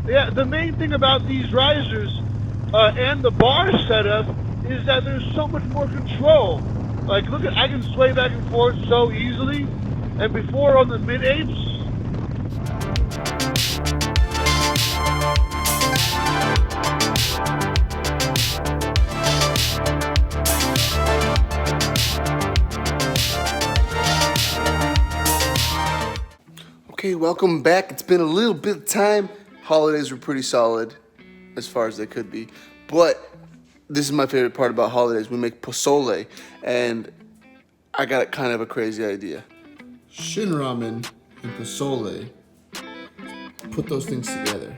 Yeah, the main thing about these risers and the bar setup is that there's so much more control. Like, look at, I can sway back and forth so easily. And before on the mid-apes, Okay, welcome back. It's been a little bit of time. Holidays were pretty solid, as far as they could be. But this is my favorite part about holidays. We make pozole, and I got kind of a crazy idea. Shin ramen and pozole. Put those things together.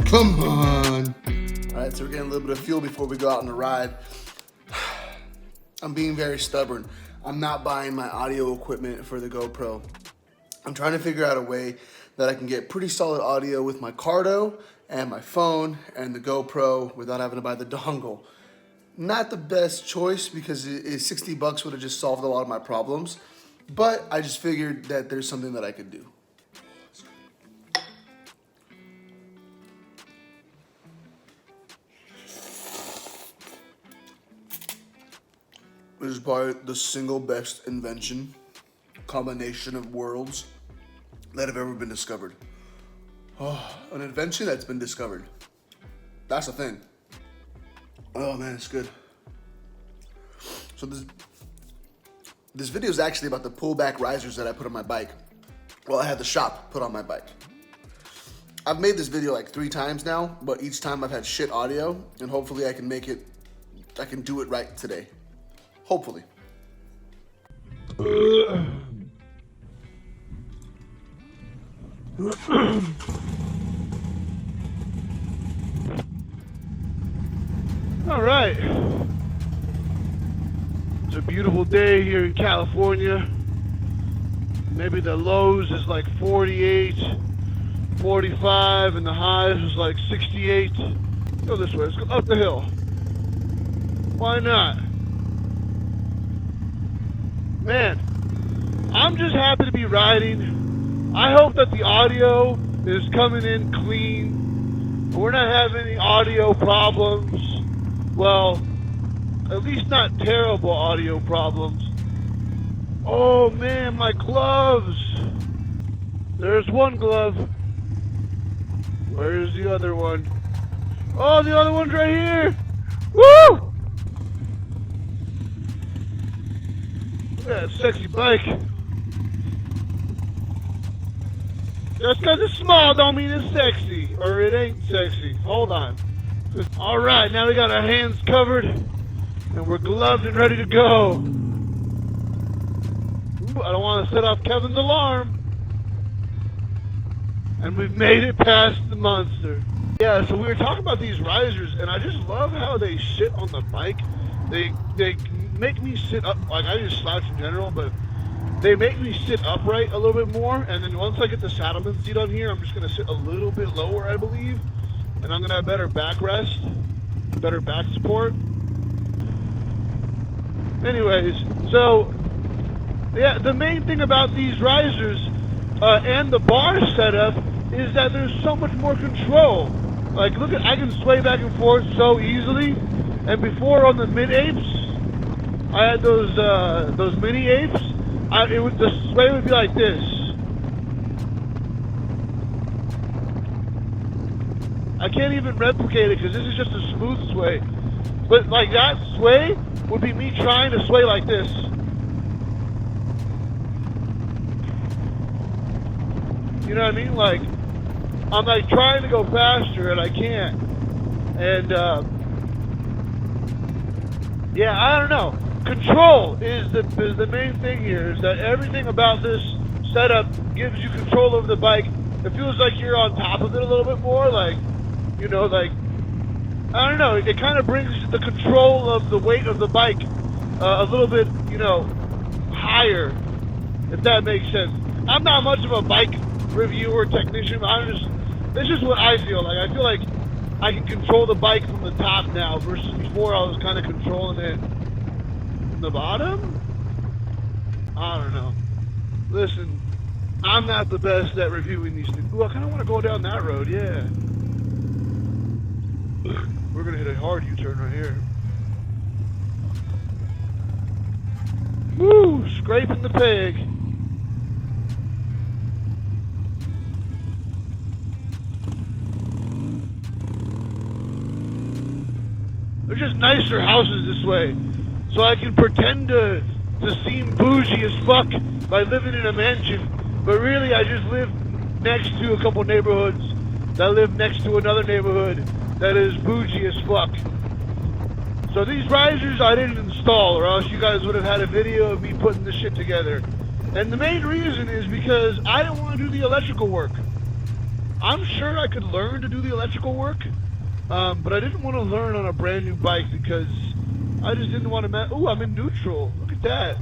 Come on. All right, so we're getting a little bit of fuel before we go out on the ride. I'm being very stubborn. I'm not buying my audio equipment for the GoPro. I'm trying to figure out a way that I can get pretty solid audio with my Cardo and my phone and the GoPro without having to buy the dongle. Not the best choice because 60 bucks would have just solved a lot of my problems, but I just figured that there's something that I could do. This is probably the single best invention, combination of worlds that have ever been discovered. Oh, an invention that's been discovered. That's the thing. Oh man, it's good. So this video is actually about the pullback risers that I put on my bike. Well, I had the shop put on my bike. I've made this video like 3 times now, but each time I've had shit audio, and hopefully I can do it right today. Hopefully. all right. It's a beautiful day here in California. Maybe the lows is like 48, 45, and the highs is like 68. Go this way, let's go up the hill. Why not? Man, I'm just happy to be riding. I hope that the audio is coming in clean. We're not having any audio problems. Well, at least not terrible audio problems. Oh man, my gloves. There's one glove. Where's the other one? Oh, the other one's right here. Woo! That sexy bike. Just because it's small don't mean it's sexy, or it ain't sexy. Hold on. All right, now we got our hands covered, and we're gloved and ready to go. Ooh, I don't want to set off Kevin's alarm. And we've made it past the monster. Yeah, so we were talking about these risers, and I just love how they sit on the bike. They make me sit up, like I just slouch in general, but they make me sit upright a little bit more, and then once I get the saddleman seat on here, I'm just gonna sit a little bit lower, I believe, and I'm gonna have better backrest, better back support. Anyways, so, yeah, the main thing about these risers and the bar setup is that there's so much more control. Like, look at, I can sway back and forth so easily, and before on the mid-apes, I had those mini apes. The sway would be like this. I can't even replicate it because this is just a smooth sway. But like that sway would be me trying to sway like this. You know what I mean? Like, I'm like trying to go faster and I can't. And yeah, I don't know. Control is the main thing here. Is that everything about this setup gives you control over the bike. It feels like you're on top of it a little bit more. Like, you know, like, I don't know. It kind of brings the control of the weight of the bike a little bit, you know, higher, if that makes sense. I'm not much of a bike reviewer technician, but that's just what I feel like. I feel like I can control the bike from the top now versus before I was kind of controlling it from the bottom. I don't know. Listen, I'm not the best at reviewing these things. Ooh, I kind of want to go down that road, yeah. We're going to hit a hard U-turn right here. Woo! Scraping the peg. They're just nicer houses this way. So I can pretend to seem bougie as fuck by living in a mansion. But really, I just live next to a couple neighborhoods that live next to another neighborhood that is bougie as fuck. So these risers I didn't install, or else you guys would have had a video of me putting this shit together. And the main reason is because I didn't want to do the electrical work. I'm sure I could learn to do the electrical work, but I didn't want to learn on a brand new bike because I just didn't want to. Ooh, I'm in neutral. Look at that.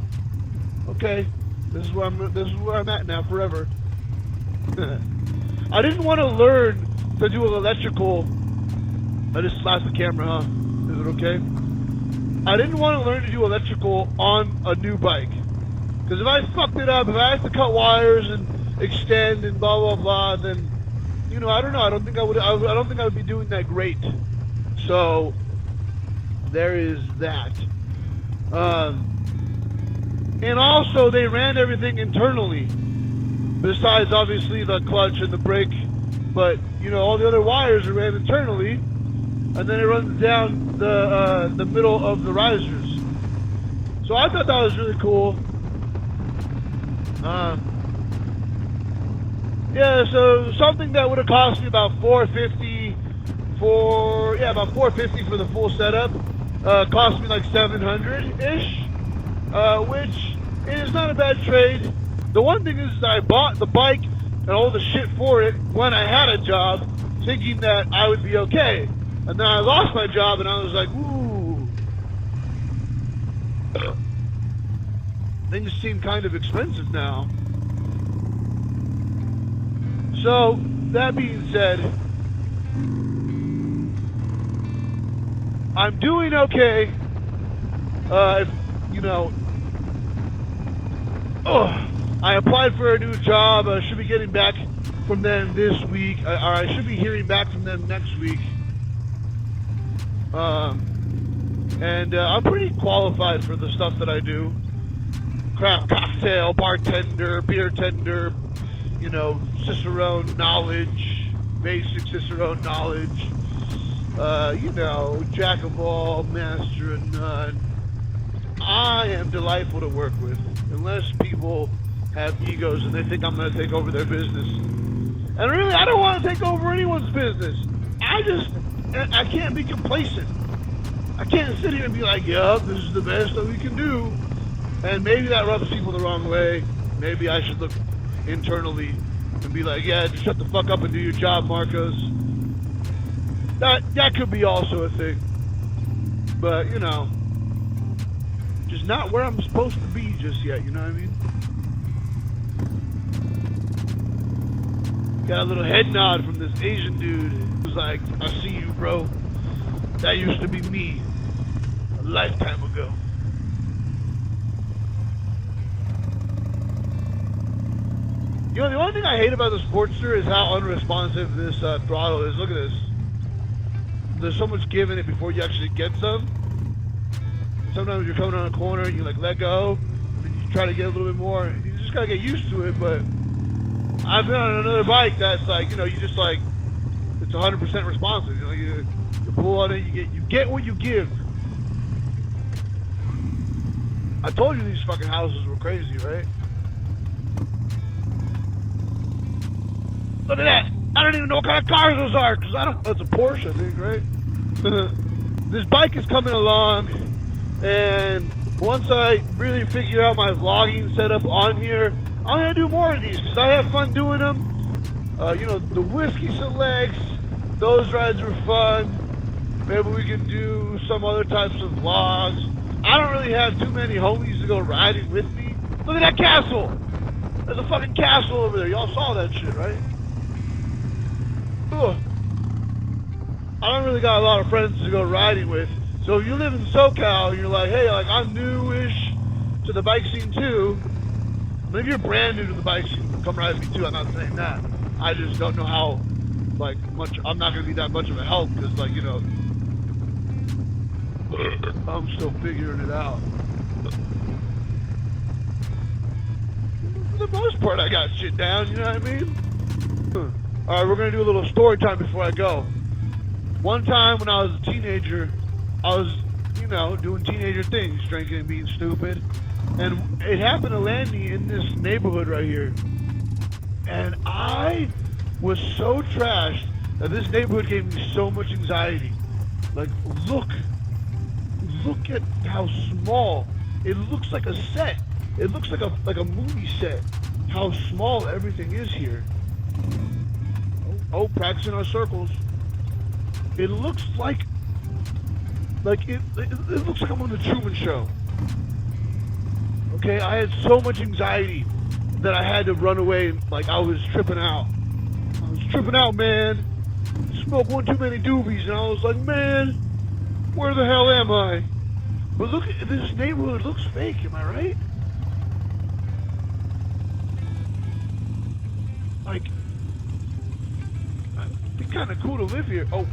Okay, this is where I'm at now forever. I didn't want to learn to do electrical. I just slapped the camera, huh? Is it okay? I didn't want to learn to do electrical on a new bike. Because if I fucked it up, if I had to cut wires and extend and blah, blah, blah, then, you know, I don't know. I don't think I would be doing that great. So, there is that. And also, they ran everything internally. Besides, obviously, the clutch and the brake. But, you know, all the other wires are ran internally. And then it runs down the middle of the risers. So I thought that was really cool. Yeah, so something that would have cost me about $450 for the full setup. Cost me like $700-ish, which is not a bad trade. The one thing is I bought the bike and all the shit for it when I had a job, thinking that I would be okay. And then I lost my job and I was like, ooh. Things seem kind of expensive now. So, that being said, I'm doing okay. You know, I applied for a new job. I should be getting back from them this week. Or I should be hearing back from them next week. And I'm pretty qualified for the stuff that I do. Craft cocktail, bartender, beer tender, you know, Cicerone knowledge, basic Cicerone knowledge, you know, jack of all, master of none. I am delightful to work with, unless people have egos and they think I'm going to take over their business. And really, I don't want to take over anyone's business. I can't be complacent. I can't sit here and be like, yup, this is the best that we can do. And maybe that rubs people the wrong way. Maybe I should look internally and be like, yeah, just shut the fuck up and do your job, Marcos. That could be also a thing. But, you know, just not where I'm supposed to be just yet, you know what I mean? Got a little head nod from this Asian dude who's like, I see you, bro. That used to be me a lifetime ago. You know, the only thing I hate about the Sportster is how unresponsive this throttle is. Look at this. There's so much give in it before you actually get some. Sometimes you're coming on a corner and you like let go, and you try to get a little bit more. You just gotta get used to it. But I've been on another bike that's like, you know, you just like, it's 100% responsive. You know, you pull on it, you get what you give. I told you these fucking houses were crazy, right? Look at that! I don't even know what kind of cars those are, because I don't. That's a Porsche, I think, right? This bike is coming along, and once I really figure out my vlogging setup on here, I'm gonna do more of these because I have fun doing them. You know, the whiskey selects, those rides were fun. Maybe we can do some other types of vlogs. I don't really have too many homies to go riding with me. Look at that castle! There's a fucking castle over there. Y'all saw that shit, right? Ugh. I don't really got a lot of friends to go riding with. So if you live in SoCal and you're like, hey, like I'm newish to the bike scene too. Maybe you're brand new to the bike scene, come ride with me too. I'm not saying that. I just don't know how, like, much. I'm not gonna be that much of a help because, like, you know, I'm still figuring it out. For the most part, I got shit down. You know what I mean? All right, we're gonna do a little story time before I go. One time when I was a teenager, I was, you know, doing teenager things, drinking and being stupid. And it happened to land me in this neighborhood right here. And I was so trashed that this neighborhood gave me so much anxiety. Like, look at how small. It looks like a set. It looks like a movie set. How small everything is here. Oh, practicing our circles. It looks like it looks like I'm on the Truman Show. Okay, I had so much anxiety that I had to run away. Like I was tripping out. I was tripping out, man. Smoked one too many doobies, and I was like, man, where the hell am I? But look, this neighborhood looks fake. Am I right? Like, it'd be kind of cool to live here. Oh,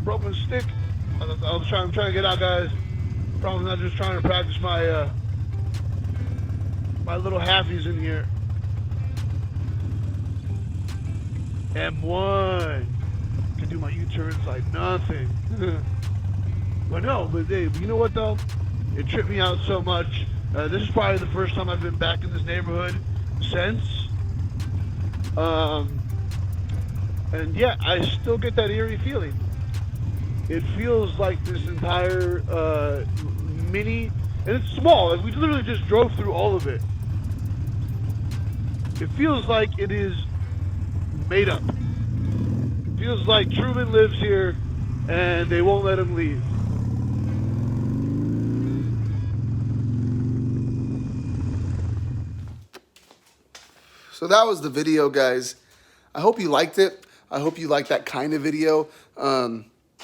broken stick. I'm trying to get out, guys. Probably not just trying to practice my my little halfies in here. M1. Can do my U-turns like nothing. But no, but hey, you know what though? It tripped me out so much. This is probably the first time I've been back in this neighborhood since. And yeah, I still get that eerie feeling. It feels like this entire mini, and it's small. Like we literally just drove through all of it. It feels like it is made up. It feels like Truman lives here, and they won't let him leave. So that was the video, guys. I hope you liked it. I hope you like that kind of video.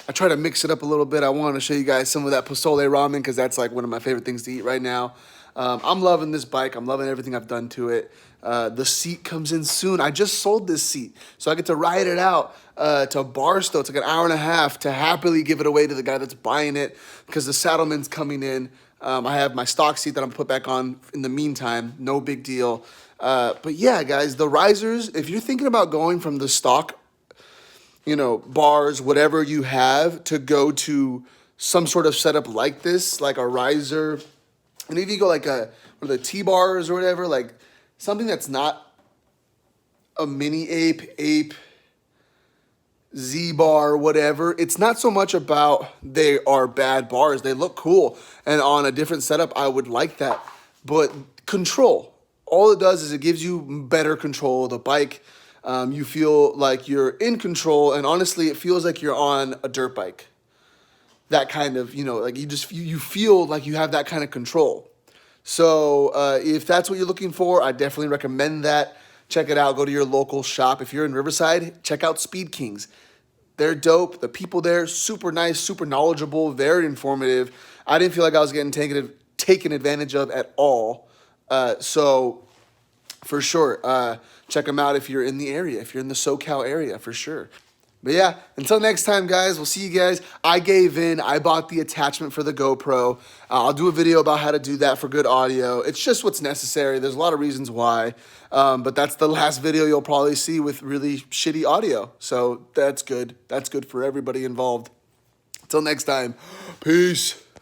I try to mix it up a little bit. I want to show you guys some of that pozole ramen because that's like one of my favorite things to eat right now. I'm loving this bike. I'm loving everything I've done to it. The seat comes in soon. I just sold this seat, so I get to ride it out to Barstow. It's like an hour and a half to happily give it away to the guy that's buying it because the Saddleman's coming in. I have my stock seat that I'm put back on in the meantime. No big deal. But yeah, guys, the risers, if you're thinking about going from the stock, you know, bars, whatever you have, to go to some sort of setup like this, like a riser, and if you go like or the T-bars or whatever, like something that's not a mini ape, Z-bar, whatever, it's not so much about they are bad bars. They look cool, and on a different setup, I would like that. But control, all it does is it gives you better control of the bike. You feel like you're in control, and honestly, it feels like you're on a dirt bike. That kind of, you know, like you feel like you have that kind of control. So if that's what you're looking for, I definitely recommend that. Check it out. Go to your local shop. If you're in Riverside, check out Speed Kings. They're dope. The people there, super nice, super knowledgeable, very informative. I didn't feel like I was getting taken advantage of at all. So for sure, check them out if you're in the area, if you're in the SoCal area, for sure. But yeah, until next time, guys, we'll see you guys. I gave in. I bought the attachment for the GoPro. I'll do a video about how to do that for good audio. It's just what's necessary. There's a lot of reasons why. But that's the last video you'll probably see with really shitty audio. So that's good. That's good for everybody involved. Until next time, peace.